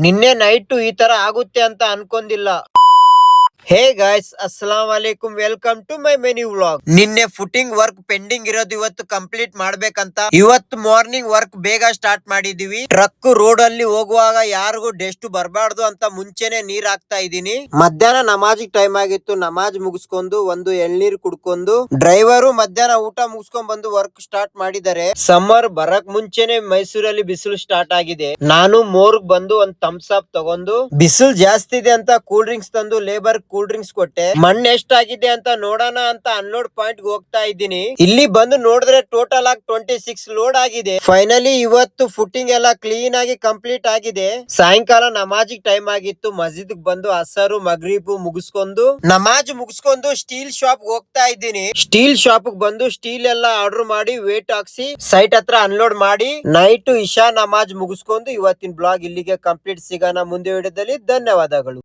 ನಿನ್ನೆ ನೈಟ್ ಈ ತರ ಆಗುತ್ತೆ ಅಂತ ಅನ್ಕೊಂಡಿಲ್ಲ. ಹೇ ಗಾಯ್ಸ್, ಅಸ್ಸಲಾಂ ವಾಲೇಕುಮ್, welcome to my mini vlog. ನಿನ್ನೆ ಫುಟಿಂಗ್ ವರ್ಕ್ ಪೆಂಡಿಂಗ್ ಇರೋದು ಇವತ್ತು ಕಂಪ್ಲೀಟ್ ಮಾಡ್ಬೇಕಂತ ಇವತ್ತು ಮಾರ್ನಿಂಗ್ ವರ್ಕ್ ಬೇಗ ಸ್ಟಾರ್ಟ್ ಮಾಡಿದೀವಿ. ಟ್ರಕ್ ರೋಡ್ ಅಲ್ಲಿ ಹೋಗುವಾಗ ಯಾರಿಗೂ ಡೆಸ್ಟ್ ಬರಬಾರ್ದು ಅಂತ ಮುಂಚೆನೆ ನೀರ್ ಹಾಕ್ತಾ ಇದೀನಿ. ಮಧ್ಯಾಹ್ನ ನಮಾಜ್ ಟೈಮ್ ಆಗಿತ್ತು. ನಮಾಜ್ ಮುಗಿಸ್ಕೊಂಡು ಒಂದು ಎಳ್ನೀರ್ ಕುಡ್ಕೊಂಡು ಡ್ರೈವರು ಮಧ್ಯಾಹ್ನ ಊಟ ಮುಗಿಸ್ಕೊಂಡ್ ಬಂದು ವರ್ಕ್ ಸ್ಟಾರ್ಟ್ ಮಾಡಿದ್ದಾರೆ. ಸಮ್ಮರ್ ಬರಕ್ ಮುಂಚೆನೆ ಮೈಸೂರಲ್ಲಿ ಬಿಸಿಲು ಸ್ಟಾರ್ಟ್ ಆಗಿದೆ. ನಾನು ಮೋರ್ಗ್ ಬಂದು ಒಂದ್ ಥಮ್ಸ್ ಅಪ್ ತಗೊಂಡು ಬಿಸಿಲು ಜಾಸ್ತಿ ಇದೆ ಅಂತ ಕೂಲ್ ಡ್ರಿಂಕ್ಸ್ ತಂದು ಲೇಬರ್ ಕೂಲ್ ಡ್ರಿಂಕ್ಸ್ ಕೊಟ್ಟೆ. ಮಣ್ಣು ಎಷ್ಟಾಗಿದೆ ಅಂತ ನೋಡೋಣ ಅಂತ ಅನ್ಲೋಡ್ ಪಾಯಿಂಟ್ ಹೋಗ್ತಾ ಇದ್ದೀನಿ. ಇಲ್ಲಿ ಬಂದು ನೋಡಿದ್ರೆ ಟೋಟಲ್ ಆಗಿ 26 ಲೋಡ್ ಆಗಿದೆ. ಫೈನಲಿ ಇವತ್ತು ಫುಟಿಂಗ್ ಎಲ್ಲ ಕ್ಲೀನ್ ಆಗಿ ಕಂಪ್ಲೀಟ್ ಆಗಿದೆ. ಸಾಯಂಕಾಲ ನಮಾಜ್ ಟೈಮ್ ಆಗಿತ್ತು. ಮಸ್ಜಿದ್ ಬಂದು ಅಸರು ಮಗ್ರಿಬು ಮುಗಿಸ್ಕೊಂಡು ನಮಾಜ್ ಮುಗಿಸ್ಕೊಂಡು ಸ್ಟೀಲ್ ಶಾಪ್ ಹೋಗ್ತಾ ಇದ್ದೀನಿ. ಸ್ಟೀಲ್ ಶಾಪ್ ಬಂದು ಸ್ಟೀಲ್ ಎಲ್ಲ ಆರ್ಡರ್ ಮಾಡಿ ವೇಟ್ ಹಾಕ್ಸಿ ಸೈಟ್ ಹತ್ರ ಅನ್ಲೋಡ್ ಮಾಡಿ ನೈಟ್ ಇಶಾ ನಮಾಜ್ ಮುಗಿಸ್ಕೊಂಡು ಇವತ್ತಿನ ಬ್ಲಾಗ್ ಇಲ್ಲಿಗೆ ಕಂಪ್ಲೀಟ್. ಸಿಗೋಣ ಮುಂದೆ ವಿಡಿಯೋದಲ್ಲಿ. ಧನ್ಯವಾದಗಳು.